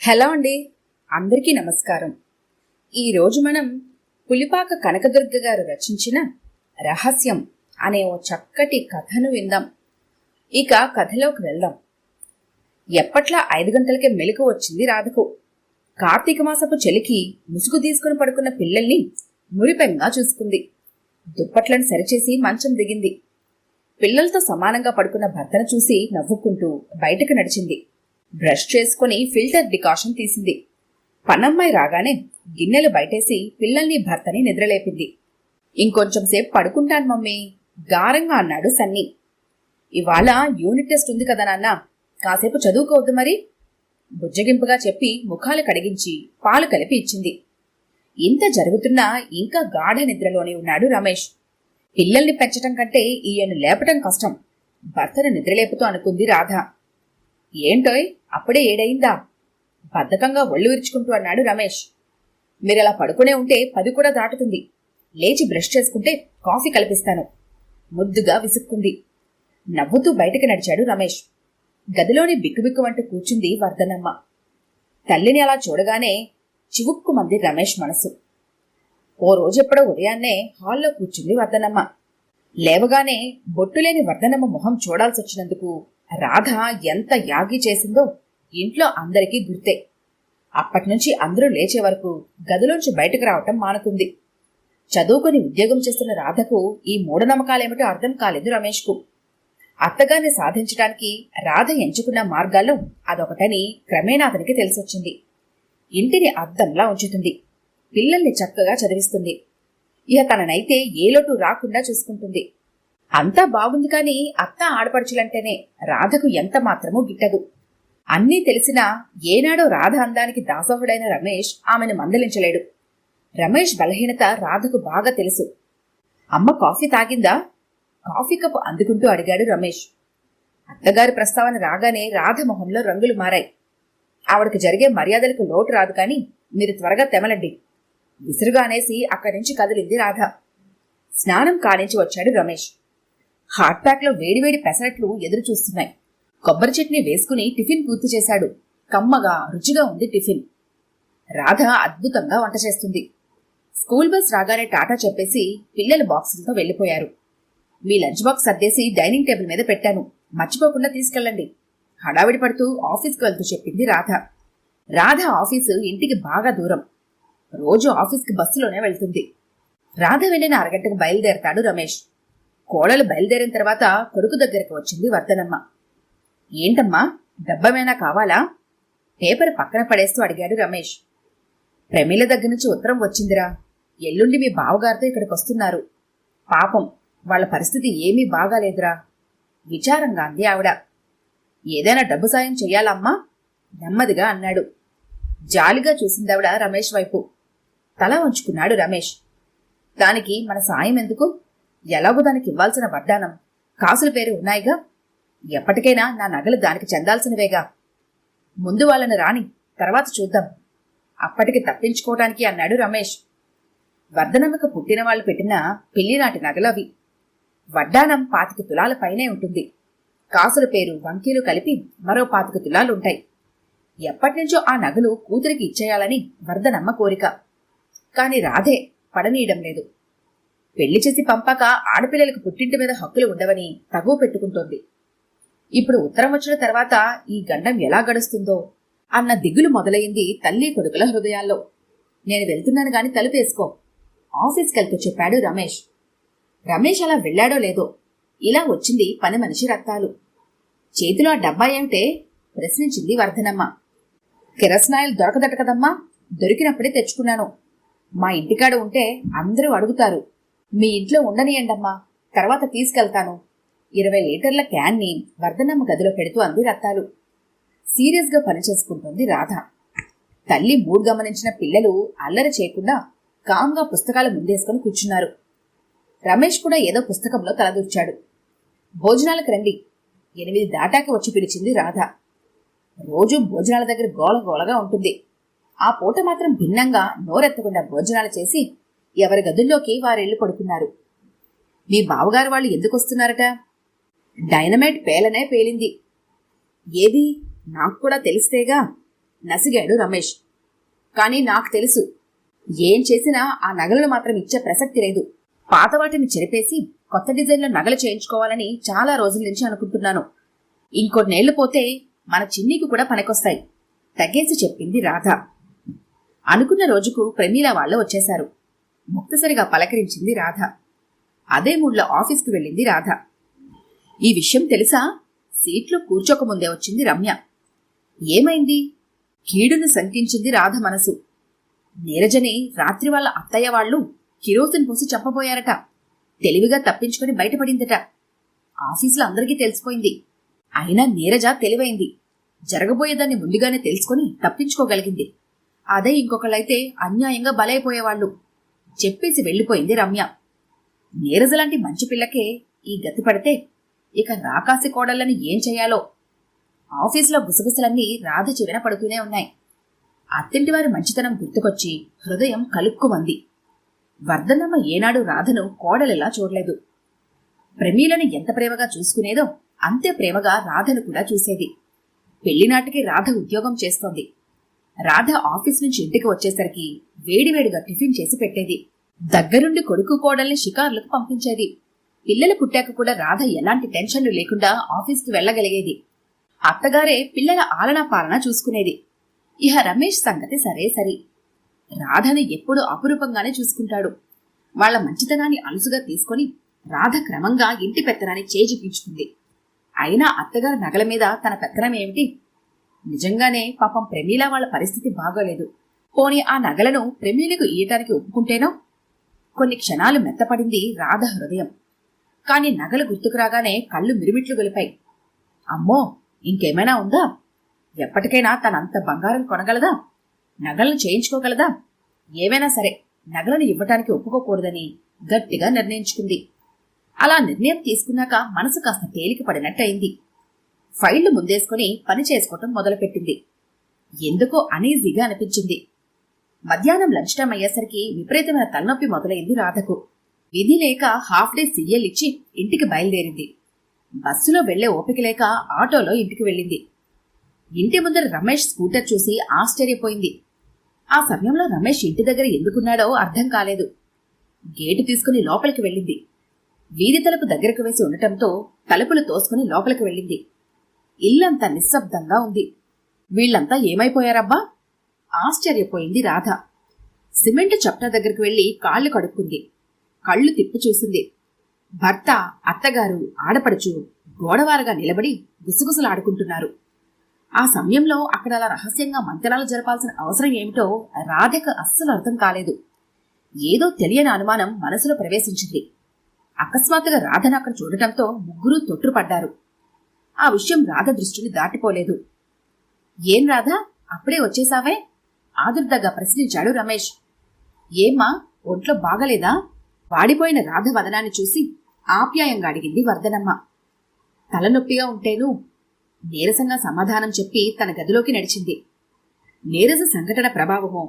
Hello అండి, అందరికీ నమస్కారం. ఈరోజు మనం పులిపాక కనకదుర్గ గారు రచించిన రహస్యం అనే ఓ చక్కటి కథను విందాం. ఇక కథలోకి వెళ్దాం. ఎప్పట్లా 5 గంటలకే మెలకు వచ్చింది రాధకు. కార్తీక మాసపు చలికి ముసుగు తీసుకుని పడుకున్న పిల్లల్ని మురిపెంగా చూసుకుంది. దుప్పట్లను సరిచేసి మంచం దిగింది. పిల్లలతో సమానంగా పడుకున్న భర్తను చూసి నవ్వుకుంటూ బయటకు నడిచింది. బ్రష్ చేసుకుని ఫిల్టర్ డికాషన్ తీసింది. పనమ్మాయి రాగానే గిన్నెలు బయటేసి పిల్లల్ని భర్తని నిద్రలేపింది. ఇంకొంచెం సేపు పడుకుంటాను మమ్మీ, గారంగా అన్నాడు సన్నీ. ఇవాళ యూనిట్ టెస్ట్ ఉంది కదా నాన్న, కాసేపు చదువుకోవద్దు మరి? బుజ్జగింపుగా చెప్పి ముఖాలు కడిగించి పాలు కలిపి ఇచ్చింది. ఇంత జరుగుతున్నా ఇంకా గాఢ నిద్రలోనే ఉన్నాడు రమేష్. పిల్లల్ని పెంచటం కంటే ఈయను లేపటం కష్టం, భర్తను నిద్రలేపుతూ అనుకుంది రాధ. ఏంటోయ్, అప్పుడే 7 అయిందా? బద్ధకంగా ఒళ్ళు విరుచుకుంటూ అన్నాడు రమేష్. మీరలా పడుకునే ఉంటే 10 కూడా దాటుతుంది. లేచి బ్రష్ చేసుకుంటే కాఫీ కల్పిస్తాను, ముద్దుగా విసుక్కుంది. నవ్వుతూ బయటకు నడిచాడు రమేష్. గదిలోని బిక్కుబిక్కుమంటూ కూర్చుంది వర్ధనమ్మ. తల్లిని అలా చూడగానే చివుక్కుమంది రమేష్ మనసు. ఓ రోజెప్పుడో ఉదయాన్నే హాల్లో కూర్చుంది వర్ధనమ్మ. లేవగానే బొట్టులేని వర్ధనమ్మ మొహం చూడాల్సొచ్చినందుకు రాధ ఎంత యాగి చేసిందో ఇంట్లో అందరికీ గుర్తే. అప్పటినుంచి అందరూ లేచే వరకు గదిలోంచి బయటకు రావటం మానుకుంది. చదువుకుని ఉద్యోగం చేస్తున్న రాధకు ఈ మూఢనమ్మకాలేమిటో అర్థం కాలేదు రమేష్కు. అత్తగారిని సాధించడానికి రాధ ఎంచుకున్న మార్గాల్లో అదొకటని క్రమేణా అతనికి తెలిసొచ్చింది. ఇంటిని అద్దంలా ఉంచుతుంది, పిల్లల్ని చక్కగా చదివిస్తుంది. ఇక తననైతే ఏ లోటు రాకుండా చూసుకుంటుంది. అంతా బాగుంది కానీ అత్త ఆడపడుచులంటేనే రాధకు ఎంత మాత్రమూ గిట్టదు. అన్నీ తెలిసినా ఏనాడో రాధ అందానికి దాసోహుడైన రమేష్ ఆమెను మందలించలేడు. రమేష్ బలహీనత రాధకు బాగా తెలుసు. అమ్మ కాఫీ తాగిందా? కాఫీ కప్పు అందుకుంటూ అడిగాడు రమేష్. అత్తగారి ప్రస్తావన రాగానే రాధ మొహంలో రంగులు మారాయి. ఆవిడకు జరిగే మర్యాదలకు లోటు రాదు కానీ మీరు త్వరగా తెమలండి, విసురుగా అనేసి అక్కడి నుంచి కదిలింది రాధ. స్నానం కానించి వచ్చాడు రమేష్. హాట్ ప్యాక్లో వేడివేడి పెసరట్లు ఎదురు చూస్తున్నాయి. కొబ్బరి చట్నీ వేసుకుని టిఫిన్ పూర్తి చేశాడు. కమ్మగా రుచిగా ఉంది టిఫిన్. రాధ అద్భుతంగా వంట చేస్తుంది. స్కూల్ బస్ రాగానే టాటా చెప్పేసి పిల్లల బాక్సులతో వెళ్లిపోయారు. మీ లంచ్ బాక్స్ సర్దేసి డైనింగ్ టేబుల్ మీద పెట్టాను, మర్చిపోకుండా తీసుకెళ్ళండి, హడావిడి పడుతూ ఆఫీస్కి వెళ్తూ చెప్పింది రాధ. రాధ ఆఫీసు ఇంటికి బాగా దూరం. రోజు ఆఫీస్కి బస్సులోనే వెళ్తుంది. రాధ వెళ్లిన అరగంటకు బయలుదేరతాడు రమేష్. కోడలు బయలుదేరిన తర్వాత కొడుకు దగ్గరకు వచ్చింది వర్ధనమ్మ. ఏంటమ్మా, డబ్బమేనా కావాలా? పేపర్ పక్కన పడేస్తూ అడిగాడు రమేష్. ప్రమీల దగ్గర నుంచి ఉత్తరం వచ్చిందిరా. ఎల్లుండి మీ బావగారితో ఇక్కడికి వస్తున్నారు. పాపం, వాళ్ల పరిస్థితి ఏమీ బాగాలేదురా, విచారంగా అంది ఆవిడ. ఏదైనా డబ్బు సాయం చెయ్యాలమ్మా? నెమ్మదిగా అన్నాడు. జాలిగా చూసిందావిడ రమేష్ వైపు. తల వంచుకున్నాడు రమేష్. దానికి మన సాయం ఎందుకు? ఎలాగో దానికి ఇవ్వాల్సిన వడ్డానం, కాసుల పేరు ఉన్నాయిగా. ఎప్పటికైనా నా నగలు దానికి చెందాల్సినవేగా. ముందు వాళ్ళని రాని, తర్వాత చూద్దాం, అప్పటికి తప్పించుకోవటానికి అన్నాడు రమేష్. వర్ధనమ్మకు పుట్టిన వాళ్ళు పెట్టిన పెళ్లినాటి నగలవి. వడ్డానం 25 తులాల పైనే ఉంటుంది. కాసుల పేరు వంకీలు కలిపి మరో 25 తులాలుంటాయి. ఎప్పటినుంచో ఆ నగలు కూతురికి ఇచ్చేయాలని వర్ధనమ్మ కోరిక. కాని రాధే పడనీయడం లేదు. పెళ్లి చేసి పంపాక ఆడపిల్లలకు పుట్టింటి మీద హక్కులు ఉండవని తగువ పెట్టుకుంటోంది. ఇప్పుడు ఉత్తరం వచ్చిన తర్వాత ఈ గండం ఎలా గడుస్తుందో అన్న దిగులు మొదలైంది తల్లి కొడుకుల హృదయాల్లో. నేను వెళ్తున్నాను గాని తలుపేసుకో, ఆఫీస్కి వెళ్తూ చెప్పాడు రమేష్. రమేష్ అలా వెళ్లాడో లేదో ఇలా వచ్చింది పని మనిషి రక్తాలు. చేతిలో ఆ డబ్బా ఏమిటే? ప్రశ్నించింది వర్ధనమ్మ. కిరసనాయిలు దొరకదట కదమ్మా, దొరికినప్పుడే తెచ్చుకున్నాను. మా ఇంటికాడ ఉంటే అందరూ అడుగుతారు. మీ ఇంట్లో ఉండనియండమ్మా, తర్వాత తీసుకెళ్తాను. 20 లీటర్ల క్యాన్ని వర్ధనమ్మ గదిలో పెడుతూ అంది రత్తాలు. సీరియస్ గా పనిచేసుకుంటోంది రాధ. తల్లి మూడ్ గమనించిన పిల్లలు అల్లరి చేయకుండా కామ్గా పుస్తకాలు ముందేసుకుని కూర్చున్నారు. రమేష్ కూడా ఏదో పుస్తకంలో తలదూర్చాడు. భోజనాలకు రండి, 8 దాటాక వచ్చి పిలిచింది రాధ. రోజూ భోజనాల దగ్గర గోలగోలగా ఉంటుంది. ఆ పూట మాత్రం భిన్నంగా నోరెత్తకుండా భోజనాలు చేసి ఎవరి గదుల్లోకి వారెళ్లి పడుకున్నారు. మీ బావగారు వాళ్ళు ఎందుకొస్తున్నారట? డైనమైట్ పేలనే పేలింది. ఏది? నాకు కూడా తెలిస్తేగా. నసిగాడు రమేష్. కానీ నాకు తెలుసు, ఏం చేసినా ఆ నగలను మాత్రం ఇచ్చే ప్రసక్తి లేదు. పాత వాటిని చెరిపేసి కొత్త డిజైన్లో నగలు చేయించుకోవాలని చాలా రోజుల నుంచి అనుకుంటున్నాను. ఇంకొన్నేళ్లు పోతే మన చిన్నికి కూడా పనికొస్తాయి తగ్గేసి చెప్పింది రాధ. అనుకున్న రోజుకు ప్రమీల వాళ్ళు వచ్చేశారు. ముక్తసరిగా పలకరించింది రాధ. అదే మూడ్లో ఆఫీస్కి వెళ్ళింది రాధ. ఈ విషయం తెలుసా? సీట్లో కూర్చోకముందే వచ్చింది రమ్య. ఏమైంది? కీడును శంకించింది రాధ మనసు. నీరజని రాత్రి వాళ్ళ అత్తయ్య వాళ్ళు కిరోసిన్ పోసి చంపబోయారట. తెలివిగా తప్పించుకుని బయటపడిందట. ఆఫీసులో అందరికీ తెలిసిపోయింది. అయినా నీరజ తెలివైంది. జరగబోయేదాన్ని ముందుగానే తెలుసుకుని తప్పించుకోగలిగింది. అదే ఇంకొకళ్ళైతే అన్యాయంగా బలైపోయేవాళ్లు చెప్పేసి వెళ్లిపోయింది రమ్య. నీరజ లాంటి మంచి పిల్లకే ఈ గతి పడితే ఇక రాకాసి కోడళ్ళని ఏం చెయ్యాలో? ఆఫీసులో గుసగుసలన్నీ రాధ చెవిన పడుతూనే ఉన్నాయి. అత్తింటివారి మంచితనం గుర్తుకొచ్చి హృదయం కలుక్కుమంది. వర్ధనమ్మ ఏనాడు రాధను కోడలిలా చూడలేదు. ప్రమీలను ఎంత ప్రేమగా చూసుకునేదో అంతే ప్రేమగా రాధను కూడా చూసేది. పెళ్లినాటికి రాధ ఉద్యోగం చేస్తోంది. రాధ ఆఫీస్ నుంచి ఇంటికి వచ్చేసరికి వేడివేడిగా టిఫిన్ చేసి పెట్టేది. దగ్గరుండి కొడుకు కోడల్ని షికార్లకు పంపించేది. పిల్లలు పుట్టాక కూడా రాధ ఎలాంటి టెన్షన్లు లేకుండా ఆఫీస్కి వెళ్లగలిగేది. అత్తగారే పిల్లల ఆలనా పాలన చూసుకునేది. ఇహ రమేష్ సంగతి సరే సరి. రాధని ఎప్పుడూ అపురూపంగానే చూసుకుంటాడు. వాళ్ల మంచితనాన్ని అలుసుగా తీసుకుని రాధ క్రమంగా ఇంటి పెత్తనాన్ని చేజిక్కించుకుంది. అయినా అత్తగారి నగల మీద తన పెత్తనం ఏమిటి? నిజంగానే పాపం ప్రమీల వాళ్ల పరిస్థితి బాగోలేదు. పోనీ ఆ నగలను ప్రమీలకు ఇయ్యటానికి ఒప్పుకుంటేనో? కొన్ని క్షణాలు మెత్తపడింది రాధ హృదయం. కాని నగలు గుర్తుకు రాగానే కళ్ళు మిరుమిట్లు గొలిపాయి. అమ్మో, ఇంకేమైనా ఉందా? ఎప్పటికైనా తనంత బంగారం కొనగలదా? నగలను చేయించుకోగలదా? ఏవైనా సరే నగలను ఇవ్వటానికి ఒప్పుకోకూడదని గట్టిగా నిర్ణయించుకుంది. అలా నిర్ణయం తీసుకున్నాక మనసు కాస్త తేలిక పడినట్టయింది. ఫైళ్లు ముందేసుకుని పని చేసుకోవటం మొదలుపెట్టింది. ఎందుకో అనీజీగా అనిపించింది. మధ్యాహ్నం లంచ్ టైం అయ్యేసరికి విపరీతమైన తలనొప్పి మొదలైంది రాధకు. విధి లేక హాఫ్ డే సీఎల్ ఇచ్చి ఇంటికి బయలుదేరింది. బస్సులో వెళ్లే ఓపిక లేక ఆటోలో ఇంటికి వెళ్ళింది. ఇంటి ముందర రమేష్ స్కూటర్ చూసి ఆశ్చర్యపోయింది. ఆ సమయంలో రమేష్ ఇంటి దగ్గర ఎందుకున్నాడో అర్థం కాలేదు. గేటు తీసుకుని లోపలికి వెళ్ళింది. వీధి తలుపు దగ్గరకు వేసి ఉండటంతో తలుపులు తోసుకుని లోపలికి వెళ్ళింది. ఇల్లంతా నిశ్శబ్దంగా ఉంది. వీళ్లంతా ఏమైపోయారబ్బా? ఆశ్చర్యపోయింది రాధ. సిమెంట్ చప్టా దగ్గరకు వెళ్లి కాళ్లు కడుక్కుంది. కళ్ళు తిప్పి చూసింది. భర్త, అత్తగారు, ఆడపడుచు గోడవారగా నిలబడి గుసగుసలాడుకుంటున్నారు. ఆ సమయంలో అక్కడ అలా రహస్యంగా మంతనాలు జరపాల్సిన అవసరం ఏమిటో రాధకు అస్సలు అర్థం కాలేదు. ఏదో తెలియని అనుమానం మనసులో ప్రవేశించింది. అకస్మాత్తుగా రాధను అక్కడ చూడటంతో ముగ్గురూ తొట్టుపడ్డారు. ఆ విషయం రాధ దృష్టిని దాటిపోలేదు. ఏం రాధ, అప్పుడే వచ్చేసావే? ఆదుర్దగా ప్రశ్నించాడు రమేష్. ఏమ్మా, ఒంట్లో బాగలేదా? వాడిపోయిన రాధ వదనాన్ని చూసి ఆప్యాయంగా అడిగింది వర్ధనమ్మ. తలనొప్పిగా ఉంటేను నీరసంగా సమాధానం చెప్పి తన గదిలోకి నడిచింది. నీరస సంఘటన ప్రభావమో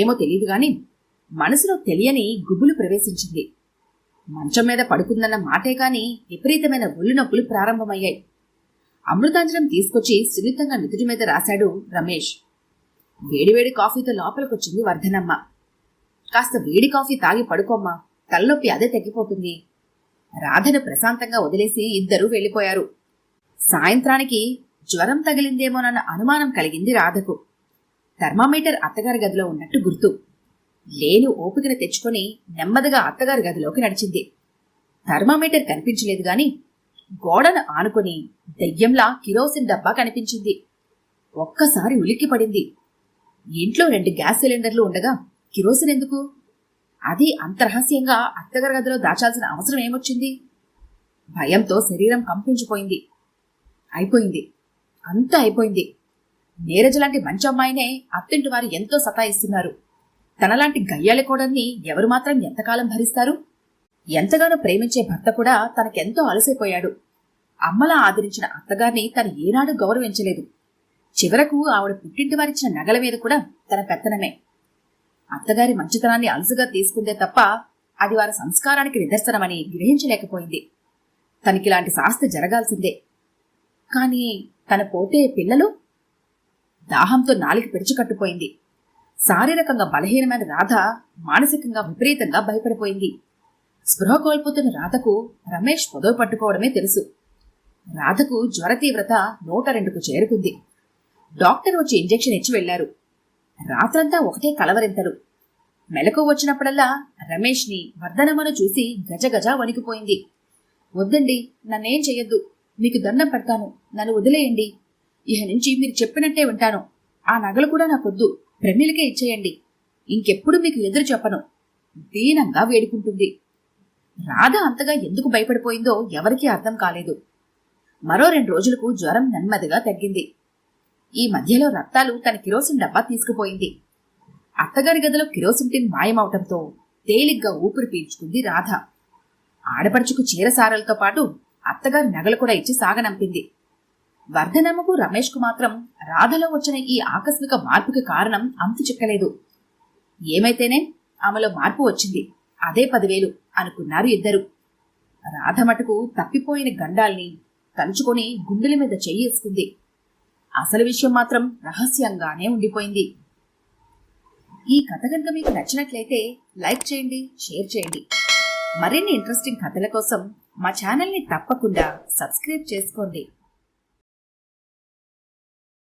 ఏమో తెలియదుగాని మనసులో తెలియని గుబులు ప్రవేశించింది. మంచం మీద పడుకుందన్న మాటే కాని విపరీతమైన ఒళ్ళు నొప్పులు ప్రారంభమయ్యాయి. అమృతాంజనం తీసుకొచ్చి సున్నితంగా నుదుటి మీద రాశాడు రమేష్. వేడివేడి కాఫీతో లోపలికొచ్చింది వర్ధనమ్మ. కాస్త వేడి కాఫీ తాగి పడుకోమ్మా, తలనొప్పి అదే తగ్గిపోతుంది. రాధను ప్రశాంతంగా వదిలేసి ఇద్దరూ వెళ్లిపోయారు. సాయంత్రానికి జ్వరం తగిలిందేమోనన్న అనుమానం కలిగింది రాధకు. థర్మామీటర్ అత్తగారి గదిలో ఉన్నట్టు గుర్తు. లేని ఓపికను తెచ్చుకొని నెమ్మదిగా అత్తగారి గదిలోకి నడిచింది. థర్మామీటర్ కనిపించలేదు గాని గోడను ఆనుకొని దెయ్యంలా కిరోసిన్ డబ్బా కనిపించింది. ఒక్కసారి ఉలిక్కిపడింది. ఇంట్లో 2 గ్యాస్ సిలిండర్లు ఉండగా కిరోసిన్ ఎందుకు? అది అంత రహస్యంగా అత్తగారి గదిలో దాచాల్సిన అవసరం ఏమొచ్చింది? భయంతో శరీరం కంపించిపోయింది. అయిపోయింది, అంతా అయిపోయింది. నీరజ లాంటి మంచి అమ్మాయినే అత్తింటి వారు ఎంతో సతాయిస్తున్నారు. తనలాంటి గయ్యాలి కోడల్ని ఎవరు మాత్రం ఎంతకాలం భరిస్తారు? ఎంతగానో ప్రేమించే భర్త కూడా తనకెంతో అలసైపోయాడు. అమ్మలా ఆదరించిన అత్తగారిని తను ఏనాడు గౌరవించలేదు. చివరకు ఆవిడ పుట్టింటి వారిచ్చిన నగల మీద కూడా తన పెత్తనమే. అత్తగారి మంచితనాన్ని అలసుగా తీసుకుందే తప్ప అది వారి సంస్కారానికి నిదర్శనమని గ్రహించలేకపోయింది. తనకిలాంటి శాస్తి జరగాల్సిందే. కాని తన పోతే పిల్లలు? దాహంతో నాలిక పిడిచికట్టుపోయింది. శారీరకంగా బలహీనమైన రాధ మానసికంగా విపరీతంగా భయపడిపోయింది. స్పృహ కోల్పోతున్న రాధకు రమేష్ పొదవ పట్టుకోవడమే తెలుసు. రాధకు జ్వర తీవ్రత 102కు చేరుకుంది. డాక్టర్ వచ్చి ఇంజెక్షన్ ఇచ్చి వెళ్లారు. రాత్రంతా ఒకటే కలవరింతలు. మెలకు వచ్చినప్పుడల్లా రమేష్ని వర్ధనమ్మను చూసి గజగజ వణికిపోయింది. వద్దండి, నన్నేం చెయ్యొద్దు, మీకు దండం పెడతాను, నన్ను వదిలేయండి. ఇహ నుంచి మీరు చెప్పినట్టే వింటాను. ఆ నగలు కూడా నాకొద్దు, ప్రమిలకే ఇచ్చేయండి. ఇంకెప్పుడు మీకు ఎదురు చెప్పను దీనంగా వేడుకుంటుంది. రాధ అంతగా ఎందుకు భయపడిపోయిందో ఎవరికీ అర్థం కాలేదు. మరో 2 రోజులకు జ్వరం నెమ్మదిగా తగ్గింది. ఈ మధ్యలో రక్తాలు తన కిరోసిన్ డబ్బా తీసుకుపోయింది. అత్తగారి గదిలో కిరోసిన్ టిన్ మాయమవటంతో తేలిగ్గా ఊపిరి పీల్చుకుంది రాధ. ఆడపడుచుకు చీరసారలతో పాటు అత్తగారి నగలు కూడా ఇచ్చి సాగనంపింది. వర్ధనమ్మకు రమేష్కు మాత్రం రాధలో వచ్చిన ఈ ఆకస్మిక మార్పుకి కారణం అంతు చిక్కలేదు. ఏమైతేనే ఆమెలో మార్పు వచ్చింది, అదే 10,000 అనుకున్నారు ఇద్దరు. రాధ మటుకు తప్పిపోయిన గండాల్ని తలుచుకొని గుండెల మీద చెయ్యేసుకుంది. అసలు విషయం మాత్రం రహస్యంగానే ఉండిపోయింది. ఈ కథ కనుక మీకు నచ్చినట్లయితే లైక్ చేయండి, షేర్ చేయండి. మరిన్ని ఇంట్రెస్టింగ్ కథల కోసం మా ఛానల్ని తప్పకుండా సబ్స్క్రైబ్ చేసుకోండి.